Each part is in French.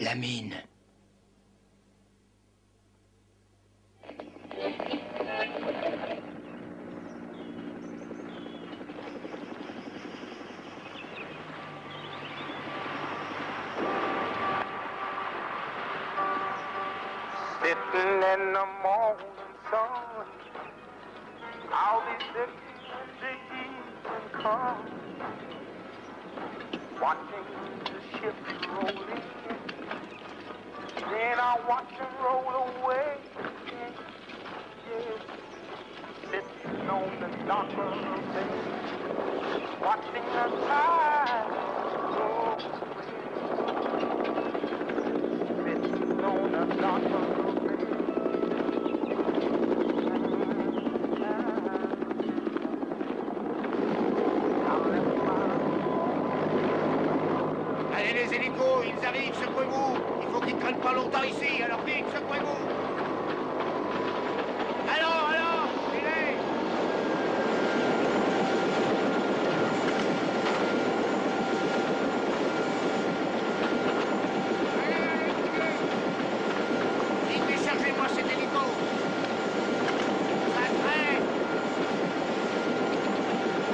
La mine. Sitting in the morning sun, I'll be sitting when the evening comes, watching the ships roll in, then I'll watch them roll away. Yeah. Sitting on the dock of the bay, watching the tide roll away. Sitting on the dock of the bay. Allez les hélicos, ils arrivent, secouez-vous. Il faut qu'ils ne traînent pas longtemps ici, alors vite, secouez-vous. Alors, filez. Vite, déchargez-moi cet hélico. Ça traîne.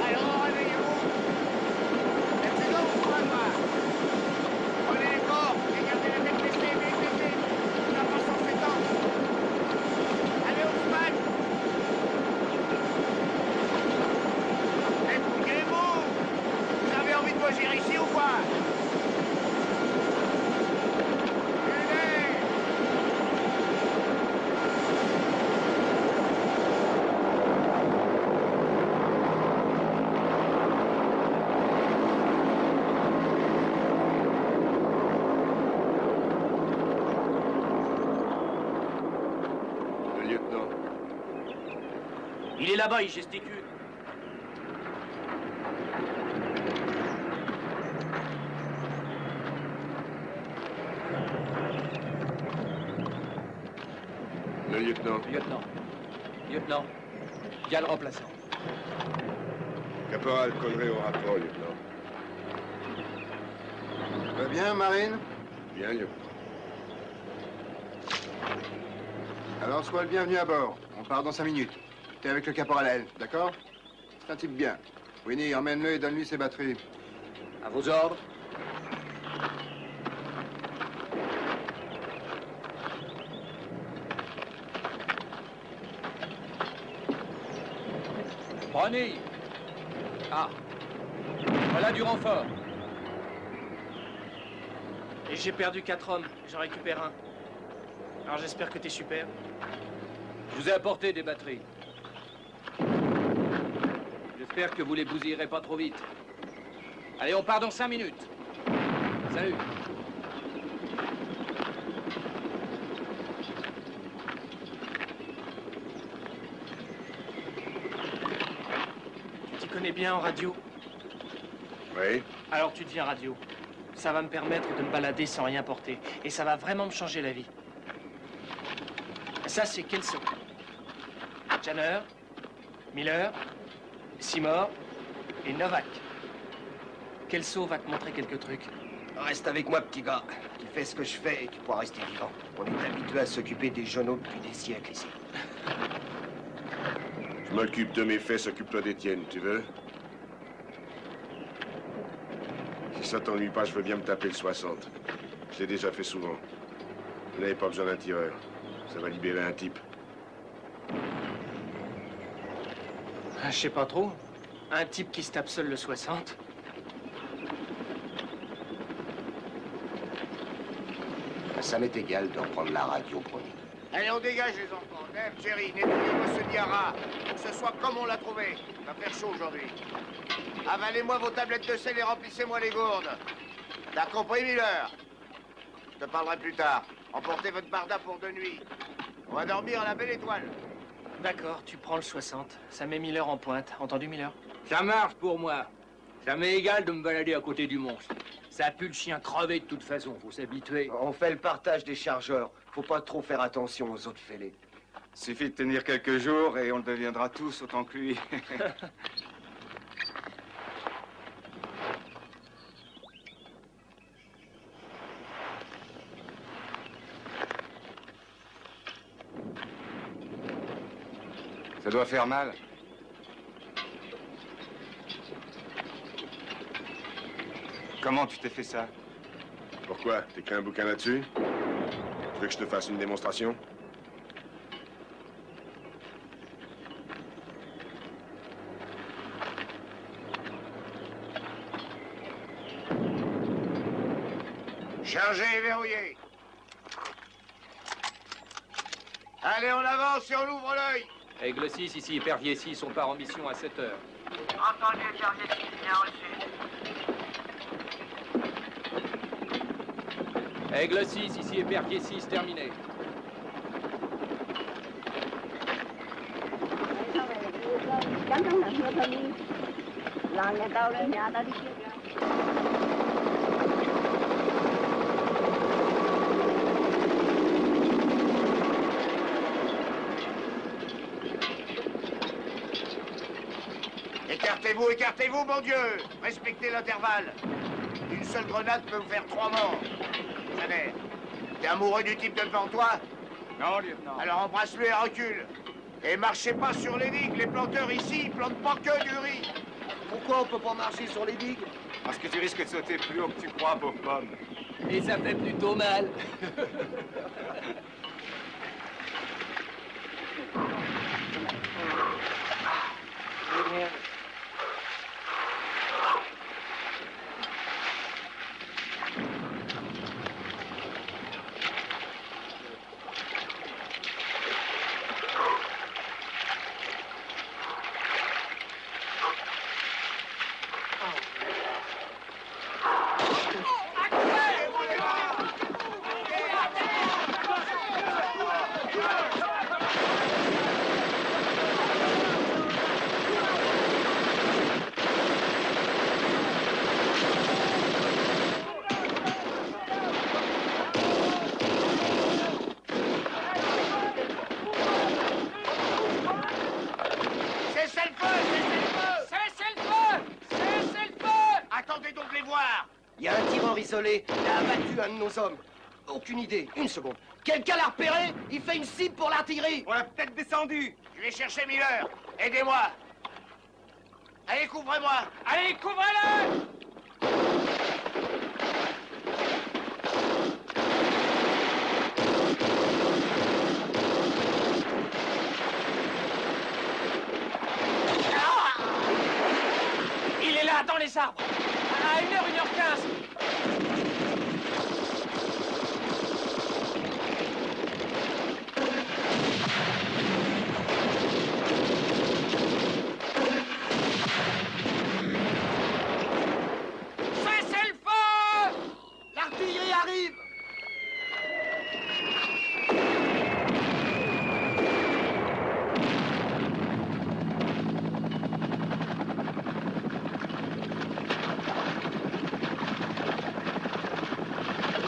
Alors, réveillez-vous. Let's go, François. Prenez les corps et gardez la tête baissée, baissée. On avance en séquence. Allez, Ousmane. Débrouillez-vous. Vous avez envie de loger ici ou quoi? Le lieutenant. Il est là-bas, il gesticule. Le lieutenant. Lieutenant. Il y a le remplaçant. Caporal Connery au rapport, lieutenant. Va bien, Marine? Bien, lieutenant. Alors, sois le bienvenu à bord. On part dans 5 minutes. T'es avec le caporal L, d'accord? C'est un type bien. Winnie, emmène-le et donne-lui ses batteries. À vos ordres. Brownie. Ah. Voilà du renfort. Et j'ai perdu 4 hommes. J'en récupère un. Alors j'espère que t'es super. Je vous ai apporté des batteries. J'espère que vous les bousillerez pas trop vite. Allez, on part dans 5 minutes. Salut. Tu t'y connais bien en radio? Oui. Alors tu deviens radio. Ça va me permettre de me balader sans rien porter. Et ça va vraiment me changer la vie. Ça, c'est Kelso. Janner, Miller, Seymour et Novak. Kelso va te montrer quelques trucs. Reste avec moi, petit gars. Tu fais ce que je fais et tu pourras rester vivant. On est habitué à s'occuper des jeunes depuis des siècles ici. Je m'occupe de mes fesses, occupe-toi des tiennes, tu veux? Si ça t'ennuie pas, je veux bien me taper le 60. Je l'ai déjà fait souvent. Vous n'avez pas besoin d'un tireur. Ça va libérer un type. Ah, je sais pas trop. Un type qui se tape seul le 60. Ça m'est égal de reprendre la radio, Brony. Allez, on dégage, les enfants. Dave, Jerry, nettoyez-moi ce Niara. Pour que ce soit comme on l'a trouvé. Il va faire chaud aujourd'hui. Avalez-moi vos tablettes de sel et remplissez-moi les gourdes. T'as compris, Miller? Je te parlerai plus tard. Emportez votre barda pour 2 nuits. On va dormir à la belle étoile. D'accord, tu prends le 60. Ça met Miller en pointe. Entendu, Miller? Ça marche pour moi. Ça m'est égal de me balader à côté du monstre. Ça pue le chien crevé de toute façon, faut s'habituer. On fait le partage des chargeurs. Faut pas trop faire attention aux autres fêlés. Suffit de tenir quelques jours et on le deviendra tous autant que lui. Ça doit faire mal. Comment tu t'es fait ça? Pourquoi? T'écris un bouquin là-dessus? Tu veux que je te fasse une démonstration? Chargé et verrouillé. Allez, on avance et on ouvre l'œil. Aigle 6, ici Épervier 6, on part en mission à 7 heures. Entendu, Épervier 6, bien reçu. Aigle 6, ici Épervier 6, terminé. Écartez-vous, écartez-vous, mon Dieu. Respectez l'intervalle. Une seule grenade peut vous faire 3 morts. Janer, t'es amoureux du type de devant toi? Non, lieutenant. Alors embrasse-le et recule. Et marchez pas sur les digues. Les planteurs ici, ils plantent pas que du riz. Pourquoi on peut pas marcher sur les digues? Parce que tu risques de sauter plus haut que tu crois, pauvre pomme. Et ça fait plutôt mal. Il y a un tireur isolé. Il a abattu un de nos hommes. Aucune idée. Une seconde. Quelqu'un l'a repéré? Il fait une cible pour l'artillerie. On l'a peut-être descendu. Je vais chercher Miller. Aidez-moi. Allez, couvrez-moi. Allez, couvrez-le! Il est là, dans les arbres. À 1h, 1h15. Cessez le feu! L'artillerie arrive.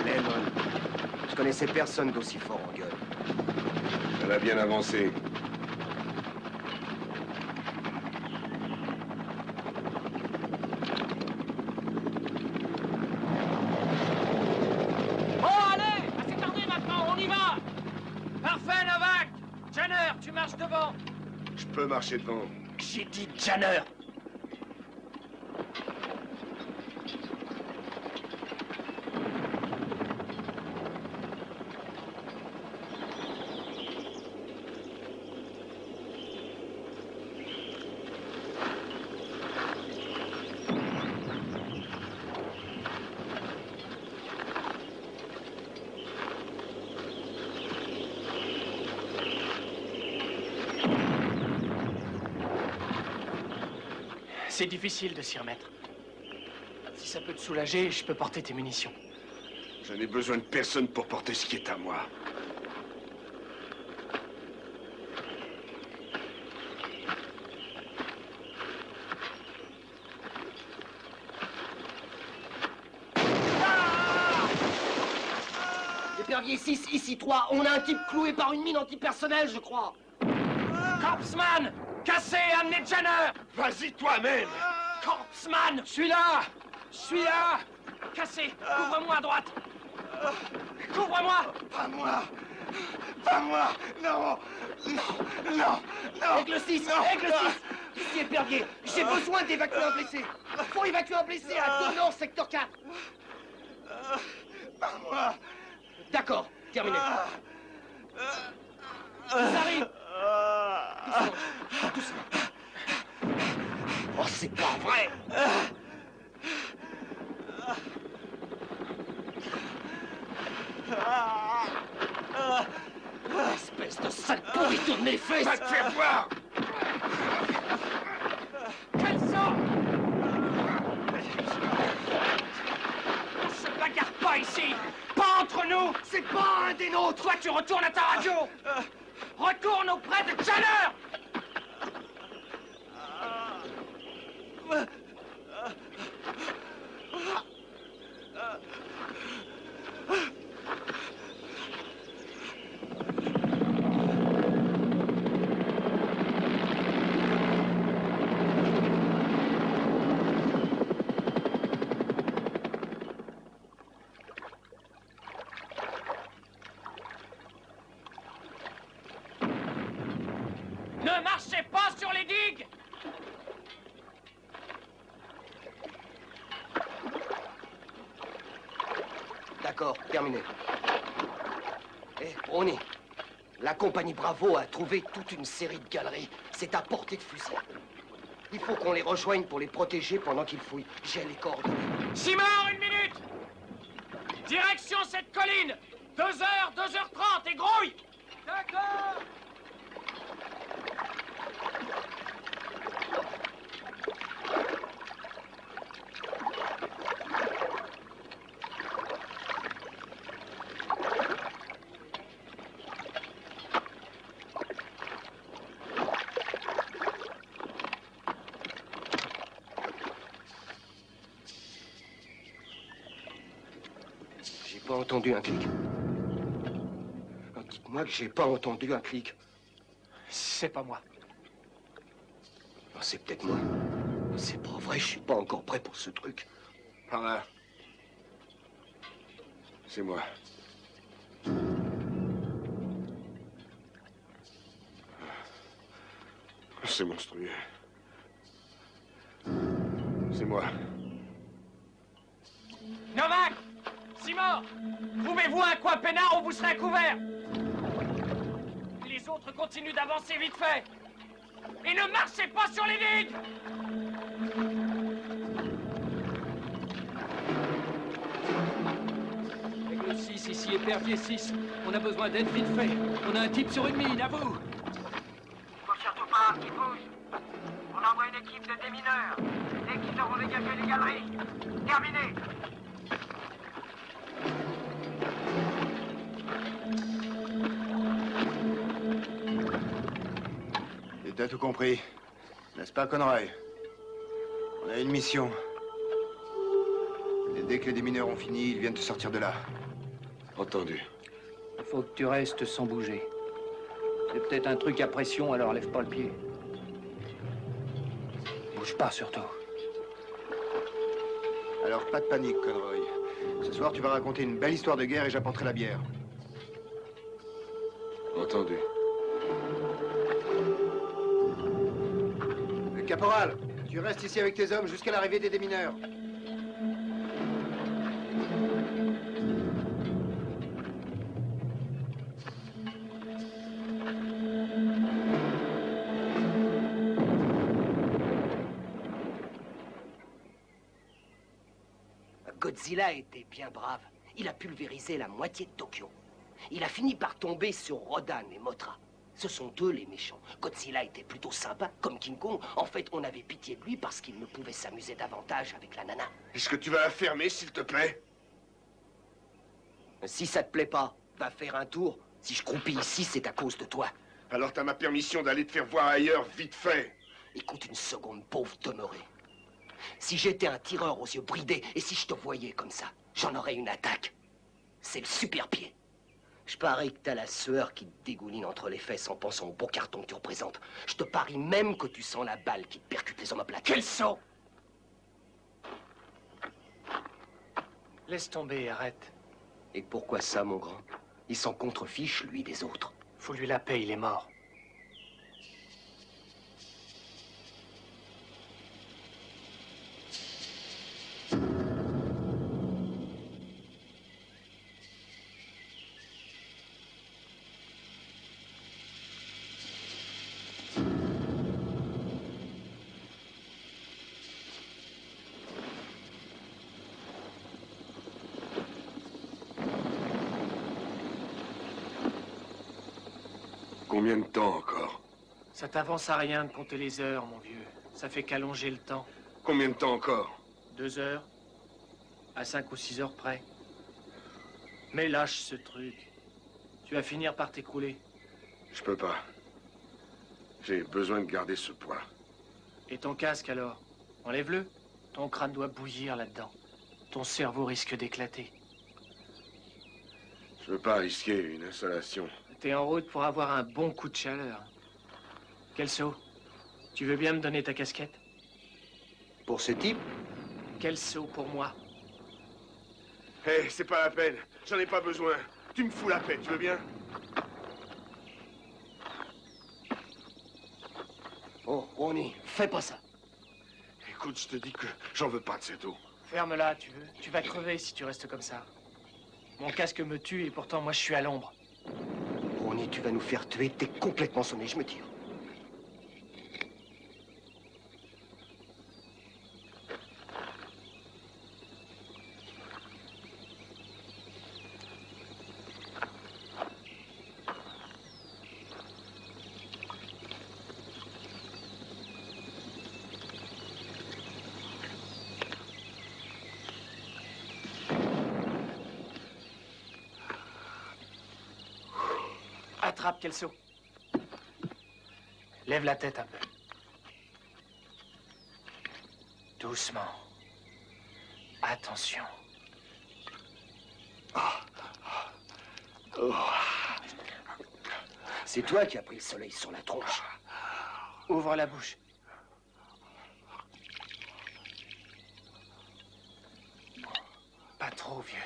Lennon, je connaissais personne d'aussi fort en gueule. Elle a bien avancé. Bon, allez! Assez tardé maintenant, on y va! Parfait, Novak! Janner, tu marches devant! Je peux marcher devant. J'ai dit Janner! C'est difficile de s'y remettre. Si ça peut te soulager, je peux porter tes munitions. Je n'ai besoin de personne pour porter ce qui est à moi. Épervier 6, ici 3. On a un type cloué par une mine antipersonnelle, je crois. Corpsman! Cassez, amenez Janner! Vas-y toi-même! Corpsman! Je suis là! Je suis là! Cassez! Couvre-moi à droite! Couvre-moi! Pas moi! Pas moi. Non. Non. Non. Non. Avec le 6, avec le 6. Ici Épervier, j'ai besoin d'évacuer un blessé. Faut évacuer un blessé à Donan, secteur 4. Pas moi. D'accord, terminé. Ils arrivent. Doucement, doucement. Oh, c'est pas vrai. Espèce de sale pourriture de mes fesses. Va te faire voir! Quel sang! On se bagarre pas ici! Pas entre nous! C'est pas un des nôtres. Toi, tu retournes à ta radio! Retourne auprès de Chaleur! Ne marchez pas sur les digues! D'accord, terminé. Eh, Brownie, la compagnie Bravo a trouvé toute une série de galeries. C'est à portée de fusil. Il faut qu'on les rejoigne pour les protéger pendant qu'ils fouillent. J'ai les coordonnées. Simard, 1 minute! Direction cette colline! 2h, 2h30 et grouille! D'accord! J'ai pas entendu un clic. Oh, dites-moi que j'ai pas entendu un clic. C'est pas moi. Oh, c'est peut-être moi. C'est pas vrai, je suis pas encore prêt pour ce truc. Par là. C'est moi. C'est monstrueux. C'est moi. Novak! Simard! Trouvez-vous un coin peinard où vous serez couvert! Les autres continuent d'avancer vite fait! Et ne marchez pas sur les digues! Avec le 6, ici Épervier 6. On a besoin d'aide vite fait. On a un type sur une mine, à vous. Faut surtout pas qu'ils bougent. On envoie une équipe de démineurs. Dès qu'ils auront dégagé les galeries. Terminé. Et t'as tout compris. N'est-ce pas, Conroy? On a une mission. Et dès que les démineurs ont fini, ils viennent te sortir de là. Entendu. Il faut que tu restes sans bouger. C'est peut-être un truc à pression, alors lève pas le pied. Bouge pas, surtout. Alors, pas de panique, Conroy. Ce soir, tu vas raconter une belle histoire de guerre et j'apporterai la bière. Entendu. Le caporal, tu restes ici avec tes hommes jusqu'à l'arrivée des démineurs. Godzilla était bien brave. Il a pulvérisé la moitié de Tokyo. Il a fini par tomber sur Rodan et Mothra. Ce sont eux les méchants. Godzilla était plutôt sympa, comme King Kong. En fait, on avait pitié de lui parce qu'il ne pouvait s'amuser davantage avec la nana. Est-ce que tu vas la fermer, s'il te plaît? Si ça te plaît pas, va faire un tour. Si je croupis ici, c'est à cause de toi. Alors t'as ma permission d'aller te faire voir ailleurs, vite fait. Écoute une seconde, pauvre demeuré. Si j'étais un tireur aux yeux bridés et si je te voyais comme ça, j'en aurais une attaque. C'est le super pied. Je parie que t'as la sueur qui te dégouline entre les fesses en pensant au beau carton que tu représentes. Je te parie même que tu sens la balle qui te percute les omoplates. Quel saut! Laisse tomber, arrête. Et pourquoi ça, mon grand? Il s'en contrefiche, lui, des autres. Faut lui la paix, il est mort. Combien de temps encore? Ça t'avance à rien de compter les heures, mon vieux. Ça fait qu'allonger le temps. Combien de temps encore? 2 heures, à 5 ou 6 heures près. Mais lâche ce truc. Tu vas finir par t'écrouler. Je peux pas. J'ai besoin de garder ce poids. Et ton casque alors? Enlève-le. Ton crâne doit bouillir là-dedans. Ton cerveau risque d'éclater. Je veux pas risquer une installation. T'es en route pour avoir un bon coup de chaleur. Kelso, tu veux bien me donner ta casquette? Pour ce type? Kelso pour moi. Hé, c'est pas la peine. J'en ai pas besoin. Tu me fous la paix, tu veux bien? Oh, Ronnie, fais pas ça. Écoute, je te dis que j'en veux pas de cette eau. Ferme-la, tu veux. Tu vas crever si tu restes comme ça. Mon casque me tue et pourtant moi je suis à l'ombre. Ronnie, tu vas nous faire tuer. T'es complètement sonné, je me tire. Attrape, Kelso. Lève la tête un peu. Doucement. Attention. C'est toi qui as pris le soleil sur la tronche. Ouvre la bouche. Pas trop, vieux.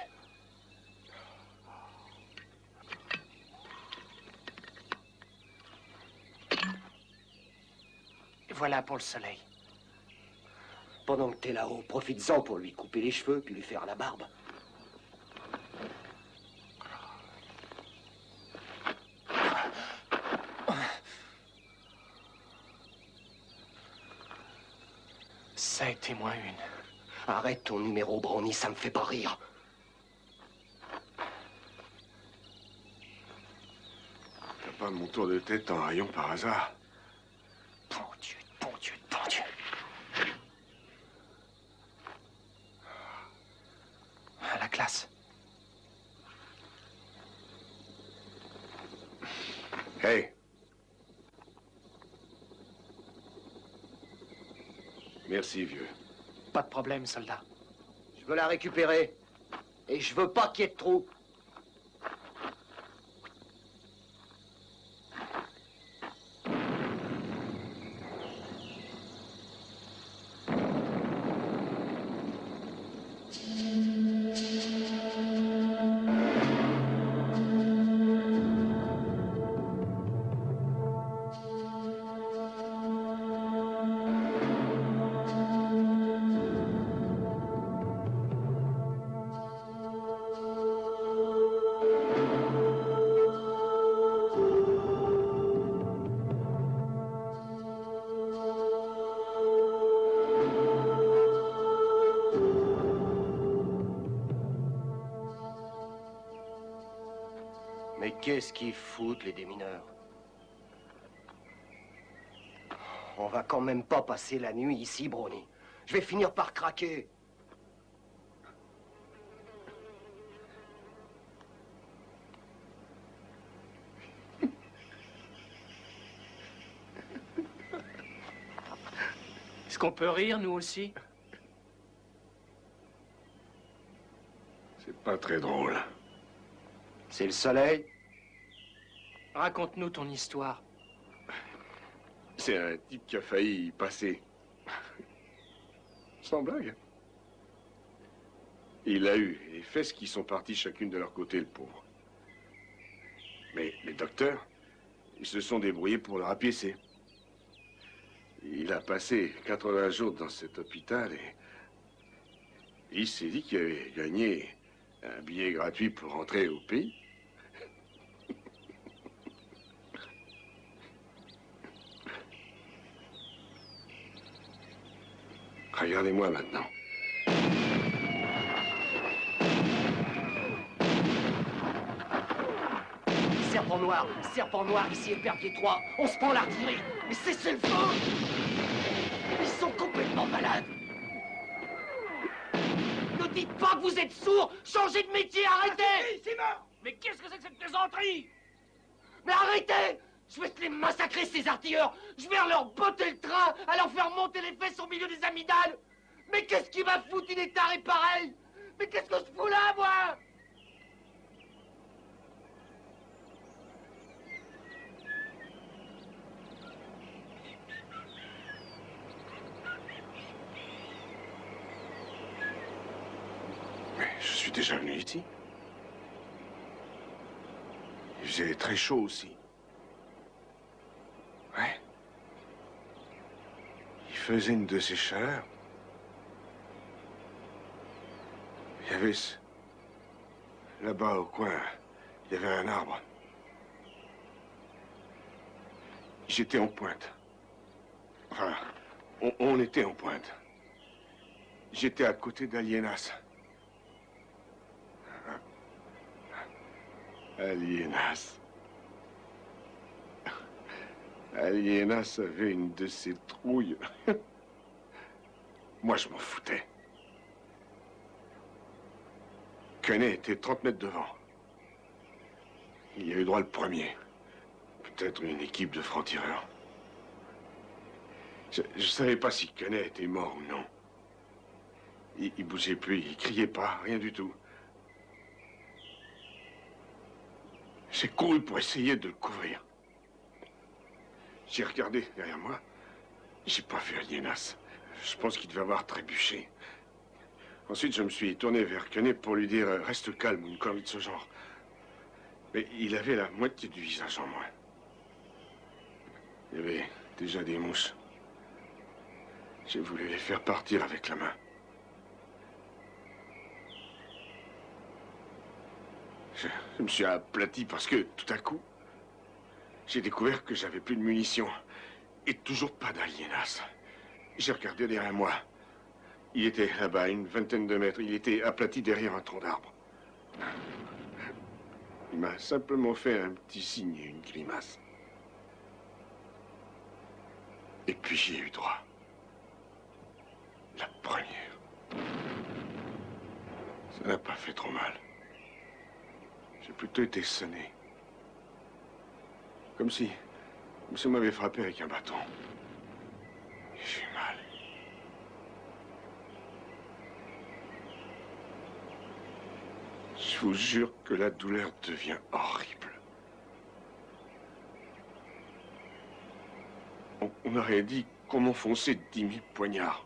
Et voilà pour le soleil. Pendant que t'es là-haut, profites-en pour lui couper les cheveux puis lui faire la barbe. Ça a été moins une. Arrête ton numéro, Brownie, ça me fait pas rire. T'as pas mon tour de tête en rayon par hasard? Bon Dieu, bon Dieu, bon Dieu. À la classe. Hey! Merci, vieux. Pas de problème, soldat. Je veux la récupérer. Et je veux pas qu'il y ait de trou. Mais qu'est-ce qu'ils foutent, les démineurs? On va quand même pas passer la nuit ici, Brownie. Je vais finir par craquer. Est-ce qu'on peut rire, nous aussi? C'est pas très drôle. C'est le soleil? Raconte-nous ton histoire. C'est un type qui a failli y passer. Sans blague. Il a eu les fesses qui sont parties chacune de leur côté, le pauvre. Les docteurs, ils se sont débrouillés pour le rapiécer. Il a passé 80 jours dans cet hôpital et il s'est dit qu'il avait gagné un billet gratuit pour rentrer au pays. Regardez-moi maintenant. Serpent noir, ici Épervier 3. On se prend l'artillerie. Mais cessez le feu! Ils sont complètement malades. Ne dites pas que vous êtes sourds. Changez de métier, arrêtez! Simon! Mais qu'est-ce que c'est que cette plaisanterie? Mais arrêtez! Je vais te les massacrer, ces artilleurs! Je vais leur botter le train, à leur faire monter les fesses au milieu des amygdales! Mais qu'est-ce qui m'a foutu des tarés pareils? Mais qu'est-ce que je fous là, moi? Mais je suis déjà venu ici. Il faisait très chaud aussi. Ouais. Il faisait une de ces chaleurs. Il y avait là-bas au coin, il y avait un arbre. J'étais en pointe. Enfin, on était en pointe. J'étais à côté d'Alienas. Alienas. Alienas avait une de ces trouilles. Moi, je m'en foutais. Quenet était 30 mètres devant. Il y a eu droit le premier. Peut-être une équipe de francs-tireurs. Je savais pas si Quenet était mort ou non. Il bougeait plus, il criait pas, rien du tout. J'ai couru pour essayer de le couvrir. J'ai regardé derrière moi. J'ai pas vu Alienas. Je pense qu'il devait avoir trébuché. Ensuite, je me suis tourné vers Quenet pour lui dire « Reste calme » ou une connerie de ce genre. Mais il avait la moitié du visage en moins. Il y avait déjà des mouches. J'ai voulu les faire partir avec la main. Je me suis aplati parce que, tout à coup, j'ai découvert que j'avais plus de munitions. Et toujours pas d'Alienas. J'ai regardé derrière moi. Il était là-bas, une vingtaine de mètres. Il était aplati derrière un tronc d'arbre. Il m'a simplement fait un petit signe et une grimace. Et puis j'y ai eu droit. La première. Ça n'a pas fait trop mal. J'ai plutôt été sonné. Comme si on m'avait frappé avec un bâton. J'ai eu mal. Je vous jure que la douleur devient horrible. On aurait dit qu'on m'enfonçait 10 000 poignards.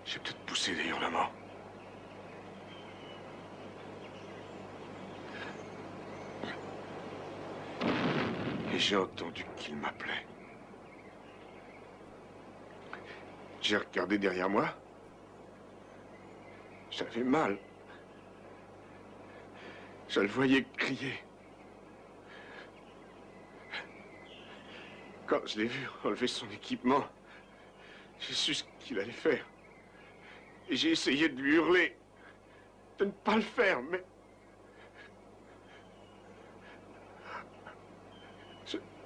J'ai peut-être poussé des hurlements. Et j'ai entendu qu'il m'appelait. J'ai regardé derrière moi. J'avais mal. Je le voyais crier. Quand je l'ai vu enlever son équipement, j'ai su ce qu'il allait faire. Et j'ai essayé de lui hurler. De ne pas le faire, mais...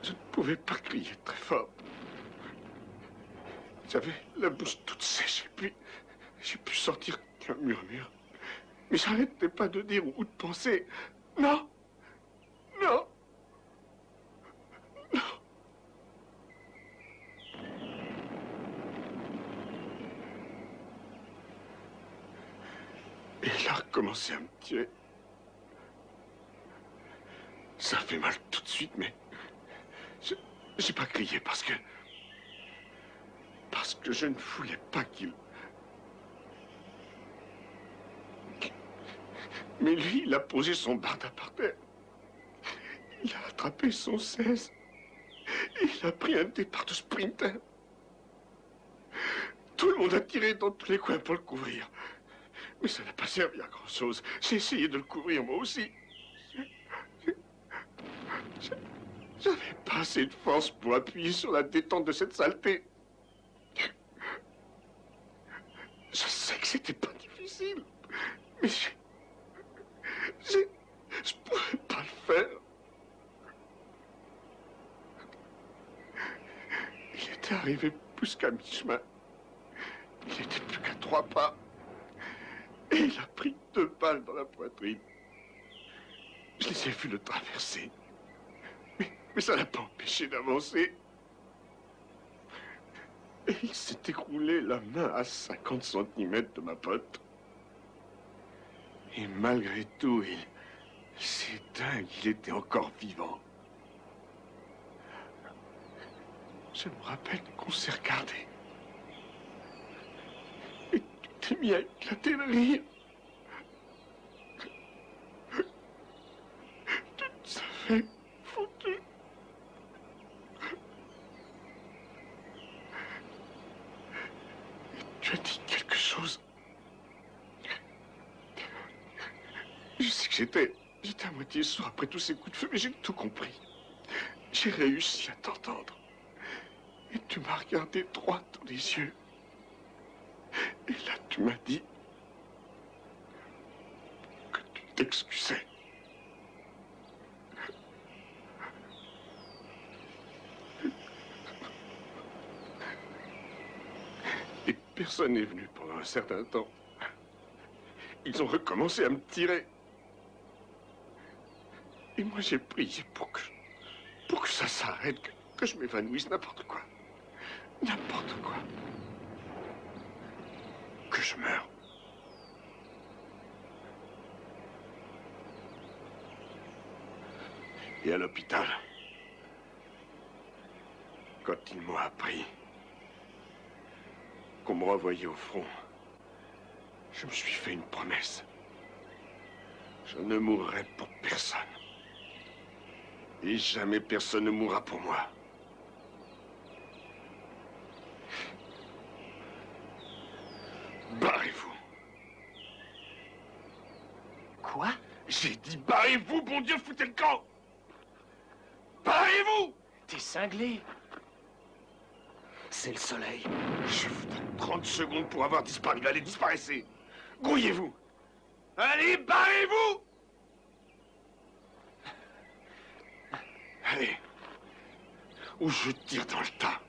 Je ne pouvais pas crier très fort. J'avais la bouche toute sèche et puis j'ai pu sortir qu'un murmure. Mais j'arrêtais pas de dire ou de penser. Non! Non! Non! Et il a recommencé à me tuer. Ça fait mal tout de suite, mais... J'ai pas crié parce que je ne voulais pas Mais lui, il a posé son barda par terre. Il a attrapé son 16. Et il a pris un départ de sprinter. Tout le monde a tiré dans tous les coins pour le couvrir. Mais ça n'a pas servi à grand-chose. J'ai essayé de le couvrir moi aussi. J'avais pas assez de force pour appuyer sur la détente de cette saleté. Je sais que c'était pas difficile, mais je pourrais pas le faire. Il était arrivé plus qu'à mi-chemin. Il était plus qu'à 3 pas. Et il a pris 2 balles dans la poitrine. Je les ai vus le traverser. Mais ça n'a pas empêché d'avancer. Et il s'est écroulé la main à 50 cm de ma pote. Et malgré tout, c'est dingue, il était encore vivant. Je me rappelle qu'on s'est regardé. Et tu t'es mis à éclater de rire. Tu te savais foutu. Tu as dit quelque chose. Je sais que j'étais à moitié sourd après tous ces coups de feu, mais j'ai tout compris. J'ai réussi à t'entendre. Et tu m'as regardé droit dans les yeux. Et là, tu m'as dit que tu t'excusais. Et personne n'est venu pendant un certain temps. Ils ont recommencé à me tirer. Et moi, j'ai prié pour que ça s'arrête, que je m'évanouisse, n'importe quoi. N'importe quoi. Que je meure. Et à l'hôpital, quand ils m'ont appris qu'on me revoyait au front, je me suis fait une promesse. Je ne mourrai pour personne. Et jamais personne ne mourra pour moi. Barrez-vous. Quoi? J'ai dit barrez-vous, bon Dieu, foutez le camp! Barrez-vous! T'es cinglé. C'est le soleil. Je vous donne 30 secondes pour avoir disparu. Allez, disparaissez. Grouillez-vous. Allez, barrez-vous! Allez. Ou je tire dans le tas.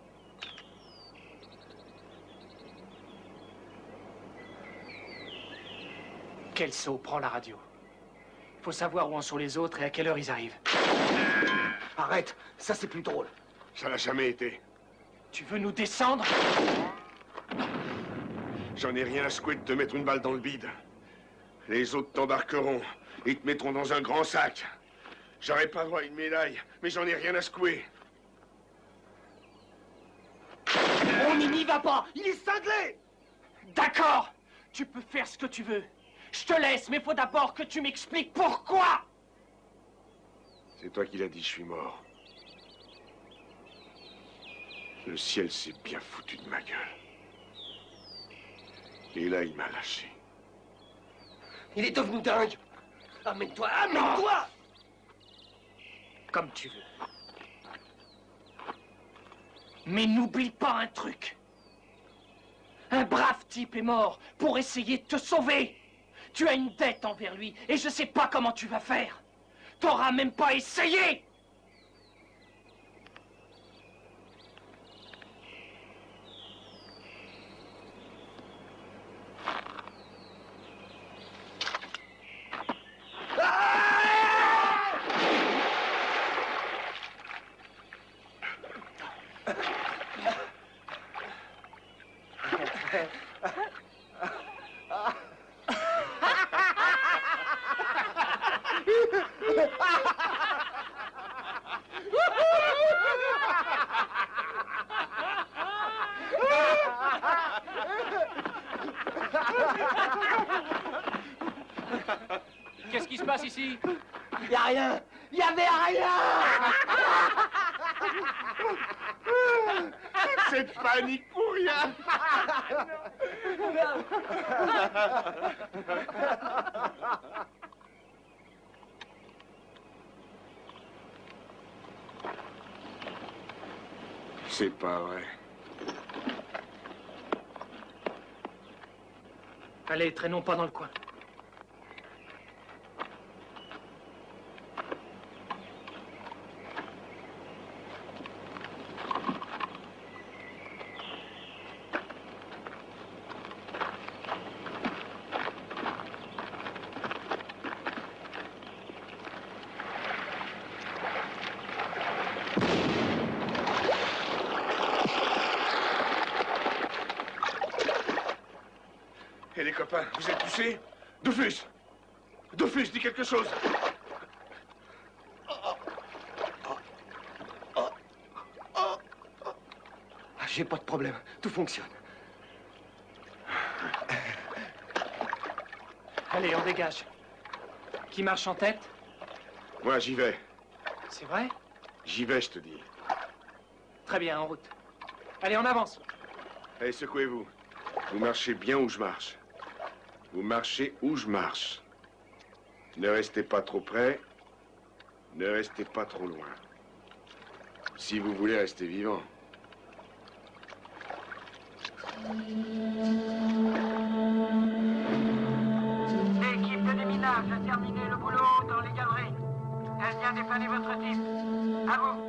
Kelso, prends la radio. Faut savoir où en sont les autres et à quelle heure ils arrivent. Arrête, ça c'est plus drôle. Ça n'a jamais été. Tu veux nous descendre? J'en ai rien à secouer de te mettre une balle dans le bide. Les autres t'embarqueront et te mettront dans un grand sac. J'aurais pas droit à une médaille, mais j'en ai rien à secouer. On n'y va pas, il est cinglé! D'accord, tu peux faire ce que tu veux. Je te laisse, mais faut d'abord que tu m'expliques pourquoi. C'est toi qui l'as dit, je suis mort. Le ciel s'est bien foutu de ma gueule. Et là, il m'a lâché. Il est devenu dingue. Amène-toi, amène-toi! Comme tu veux. Mais n'oublie pas un truc. Un brave type est mort pour essayer de te sauver. Tu as une dette envers lui et je sais pas comment tu vas faire. T'auras même pas essayé. Qu'est-ce qui se passe ici? Y a rien. Y avait rien. Cette panique pour rien. C'est pas vrai. Allez, traînons pas dans le coin. Et les copains, vous êtes touchés? Doufus! Doufus, dis quelque chose! J'ai pas de problème. Tout fonctionne. Allez, on dégage. Qui marche en tête? Moi, j'y vais. C'est vrai? J'y vais, je te dis. Très bien, en route. Allez, on avance. Allez, secouez-vous. Vous marchez bien où je marche. Vous marchez où je marche. Ne restez pas trop près. Ne restez pas trop loin. Si vous voulez rester vivant. L'équipe de déminage a terminé le boulot dans les galeries. Elle vient dépanner votre type. À vous.